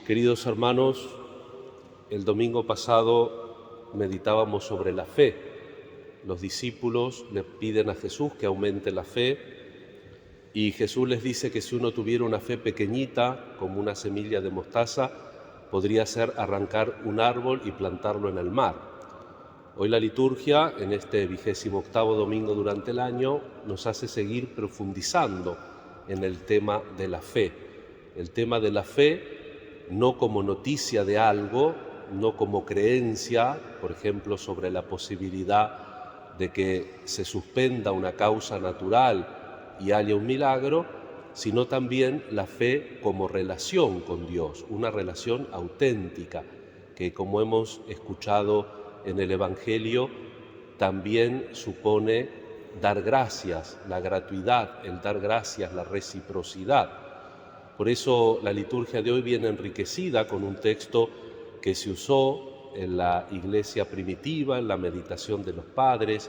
Queridos hermanos, el domingo pasado meditábamos sobre la fe. Los discípulos le piden a Jesús que aumente la fe y Jesús les dice que si uno tuviera una fe pequeñita, como una semilla de mostaza, podría ser arrancar un árbol y plantarlo en el mar. Hoy la liturgia, en este 28º domingo durante el año, nos hace seguir profundizando en el tema de la fe. El tema de la fe no como noticia de algo, no como creencia, por ejemplo, sobre la posibilidad de que se suspenda una causa natural y haya un milagro, sino también la fe como relación con Dios, una relación auténtica, que como hemos escuchado en el Evangelio, también supone dar gracias, la gratuidad, el dar gracias, la reciprocidad. Por eso la liturgia de hoy viene enriquecida con un texto que se usó en la iglesia primitiva, en la meditación de los padres,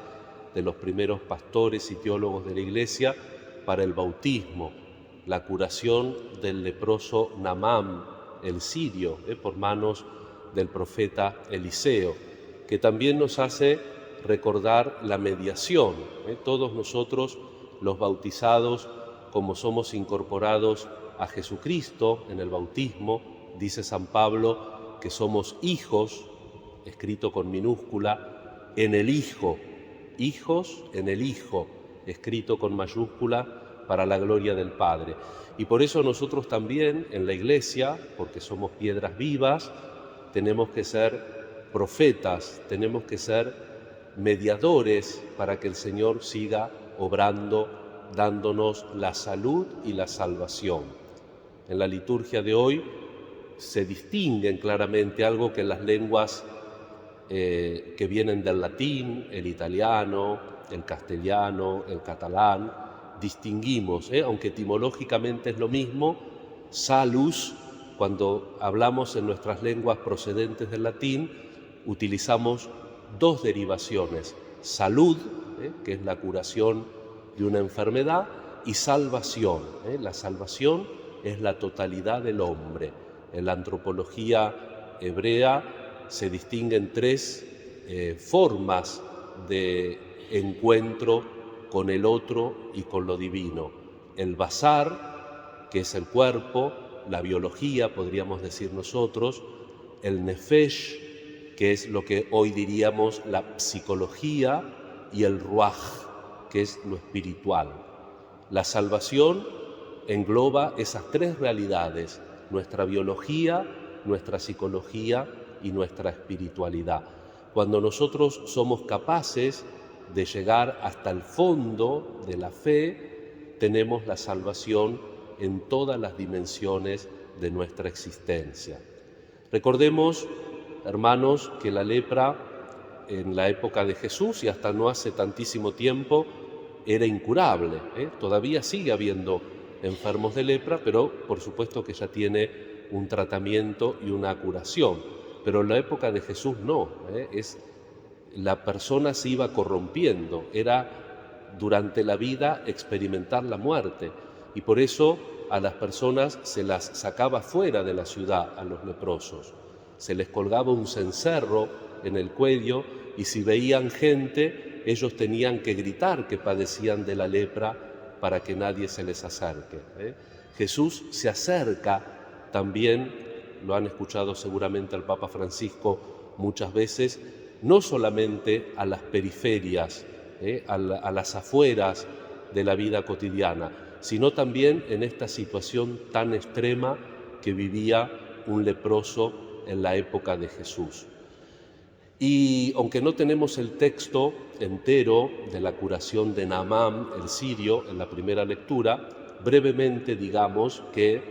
de los primeros pastores y teólogos de la iglesia, para el bautismo, la curación del leproso Naamán, el sirio, por manos del profeta Eliseo, que también nos hace recordar la mediación. Todos nosotros, los bautizados, como somos incorporados a Jesucristo en el bautismo, dice San Pablo que somos hijos, escrito con minúscula, en el Hijo, hijos en el Hijo, escrito con mayúscula para la gloria del Padre. Y por eso nosotros también en la Iglesia, porque somos piedras vivas, tenemos que ser profetas, tenemos que ser mediadores para que el Señor siga obrando, dándonos la salud y la salvación. En la liturgia de hoy se distinguen claramente algo que en las lenguas que vienen del latín, el italiano, el castellano, el catalán, distinguimos, aunque etimológicamente es lo mismo, salus, cuando hablamos en nuestras lenguas procedentes del latín, utilizamos dos derivaciones, salud, que es la curación de una enfermedad, y salvación. La salvación es la totalidad del hombre. En la antropología hebrea se distinguen tres formas de encuentro con el otro y con lo divino. El basar, que es el cuerpo, la biología, podríamos decir nosotros, el nefesh, que es lo que hoy diríamos la psicología, y el ruaj, que es lo espiritual. La salvación engloba esas tres realidades, nuestra biología, nuestra psicología y nuestra espiritualidad. Cuando nosotros somos capaces de llegar hasta el fondo de la fe, tenemos la salvación en todas las dimensiones de nuestra existencia. Recordemos, hermanos, que la lepra en la época de Jesús y hasta no hace tantísimo tiempo era incurable. Todavía sigue habiendo enfermos de lepra, pero por supuesto que ya tiene un tratamiento y una curación. Pero en la época de Jesús no, la persona se iba corrompiendo, era durante la vida experimentar la muerte, y por eso a las personas se las sacaba fuera de la ciudad, a los leprosos. Se les colgaba un cencerro en el cuello y si veían gente, ellos tenían que gritar que padecían de la lepra para que nadie se les acerque. Jesús se acerca también, lo han escuchado seguramente al Papa Francisco muchas veces, no solamente a las periferias, a las afueras de la vida cotidiana, sino también en esta situación tan extrema que vivía un leproso en la época de Jesús. Y aunque no tenemos el texto entero de la curación de Naamán, el sirio, en la primera lectura, brevemente digamos que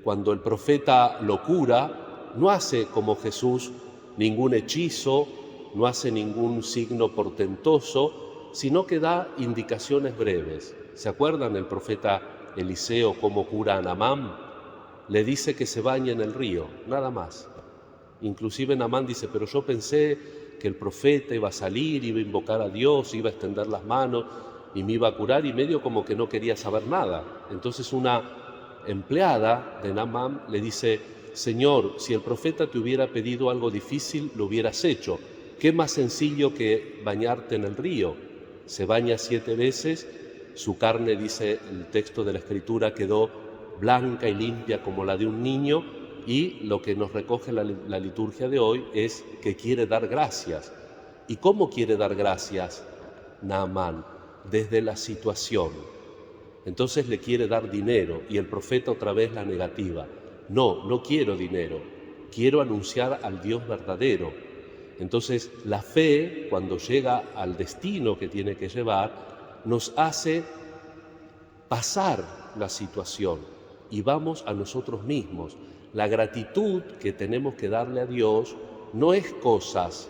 cuando el profeta lo cura, no hace como Jesús ningún hechizo, no hace ningún signo portentoso, sino que da indicaciones breves. ¿Se acuerdan el profeta Eliseo cómo cura a Naamán? Le dice que se bañe en el río, nada más. Inclusive Naamán dice, pero yo pensé que el profeta iba a salir, iba a invocar a Dios, iba a extender las manos y me iba a curar, y medio como que no quería saber nada. Entonces una empleada de Naamán le dice: Señor, si el profeta te hubiera pedido algo difícil, lo hubieras hecho. ¿Qué más sencillo que bañarte en el río? Se baña 7 veces, su carne, dice el texto de la Escritura, quedó blanca y limpia como la de un niño, y lo que nos recoge la liturgia de hoy es que quiere dar gracias. ¿Y cómo quiere dar gracias Naamán? Desde la situación. Entonces le quiere dar dinero y el profeta otra vez la negativa. No, no quiero dinero, quiero anunciar al Dios verdadero. Entonces la fe, cuando llega al destino que tiene que llevar, nos hace pasar la situación y vamos a nosotros mismos. La gratitud que tenemos que darle a Dios no es cosas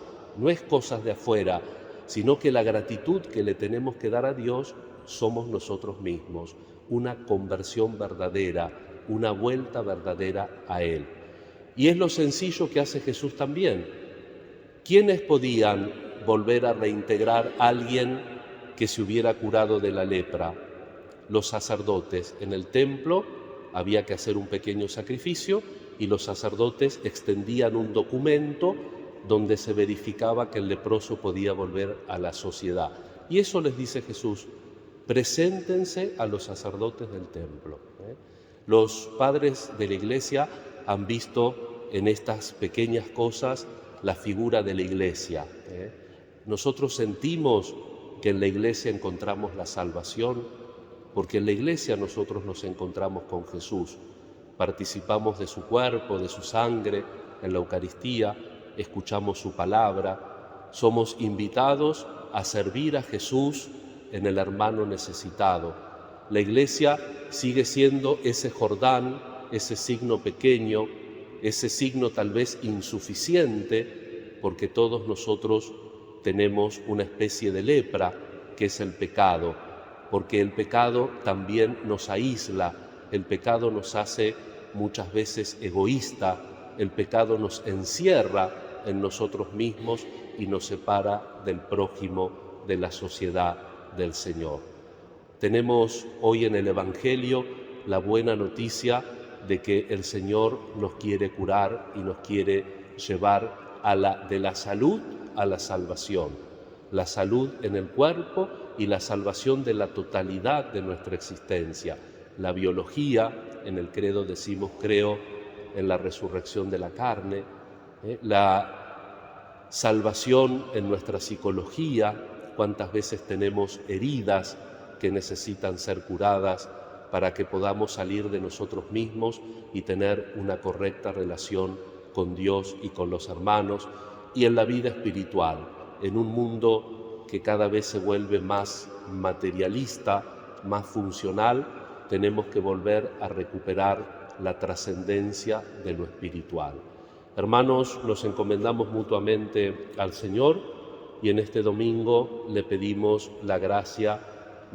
de afuera, sino que la gratitud que le tenemos que dar a Dios somos nosotros mismos, una conversión verdadera, una vuelta verdadera a Él. Y es lo sencillo que hace Jesús también. ¿Quiénes podían volver a reintegrar a alguien que se hubiera curado de la lepra? Los sacerdotes. En el templo había que hacer un pequeño sacrificio y los sacerdotes extendían un documento donde se verificaba que el leproso podía volver a la sociedad. Y eso les dice Jesús: preséntense a los sacerdotes del templo. Los padres de la Iglesia han visto en estas pequeñas cosas la figura de la Iglesia. Nosotros sentimos que en la Iglesia encontramos la salvación, porque en la Iglesia nosotros nos encontramos con Jesús, participamos de su cuerpo, de su sangre, en la Eucaristía, escuchamos su palabra, somos invitados a servir a Jesús en el hermano necesitado. La Iglesia sigue siendo ese Jordán, ese signo pequeño, ese signo tal vez insuficiente, porque todos nosotros tenemos una especie de lepra, que es el pecado, porque el pecado también nos aísla, el pecado nos hace muchas veces egoísta, el pecado nos encierra en nosotros mismos y nos separa del prójimo, de la sociedad del Señor. Tenemos hoy en el Evangelio la buena noticia de que el Señor nos quiere curar y nos quiere llevar de la salud a la salvación, la salud en el cuerpo y la salvación de la totalidad de nuestra existencia. La biología, en el credo decimos creo en la resurrección de la carne, la salvación en nuestra psicología, cuántas veces tenemos heridas que necesitan ser curadas para que podamos salir de nosotros mismos y tener una correcta relación con Dios y con los hermanos, y en la vida espiritual, en un mundo que cada vez se vuelve más materialista, más funcional, tenemos que volver a recuperar la trascendencia de lo espiritual. Hermanos, nos encomendamos mutuamente al Señor y en este domingo le pedimos la gracia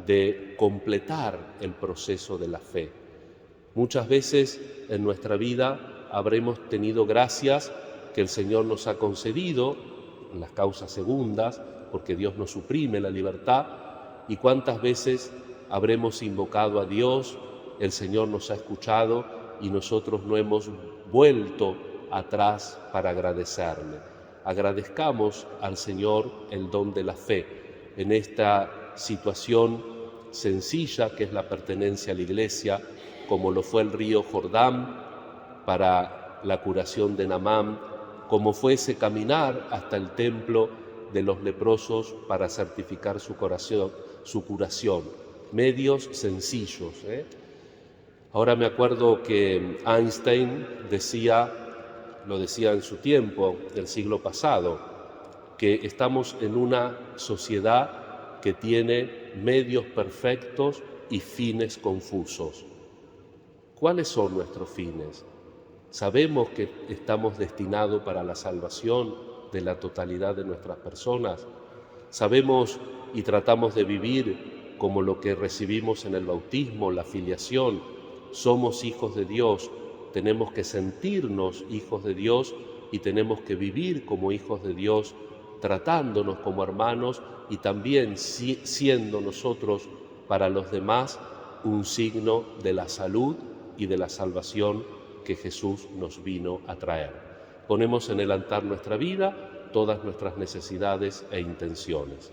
de completar el proceso de la fe. Muchas veces en nuestra vida habremos tenido gracias que el Señor nos ha concedido, en las causas segundas, porque Dios nos suprime la libertad, y cuántas veces habremos invocado a Dios, el Señor nos ha escuchado y nosotros no hemos vuelto atrás para agradecerle. Agradezcamos al Señor el don de la fe en esta situación sencilla que es la pertenencia a la Iglesia, como lo fue el río Jordán para la curación de Naamán, como fue ese caminar hasta el templo de los leprosos para certificar su curación. Medios sencillos. Ahora me acuerdo que Einstein lo decía en su tiempo, del siglo pasado, que estamos en una sociedad que tiene medios perfectos y fines confusos. ¿Cuáles son nuestros fines? ¿Sabemos que estamos destinados para la salvación de la totalidad de nuestras personas? ¿Sabemos y tratamos de vivir como lo que recibimos en el bautismo, la filiación? Somos hijos de Dios, tenemos que sentirnos hijos de Dios y tenemos que vivir como hijos de Dios, tratándonos como hermanos y también siendo nosotros para los demás un signo de la salud y de la salvación que Jesús nos vino a traer. Ponemos en el altar nuestra vida, todas nuestras necesidades e intenciones.